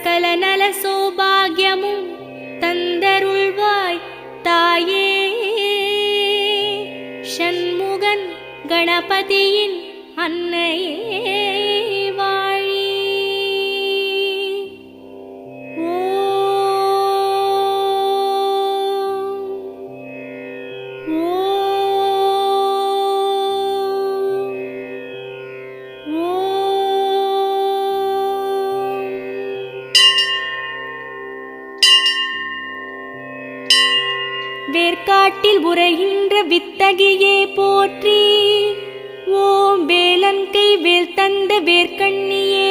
சகல நல சௌபாகியமும் தந்தருள்வாய் தாயே. ஷண்முகன் கணபதியின் அன்னையே வாழி. வேர்க்காட்டில் உரைகின்ற வித்தகியே போற்றி. ஓம் வேலன் கை வேல் தந்த வேர்க்கண்ணியே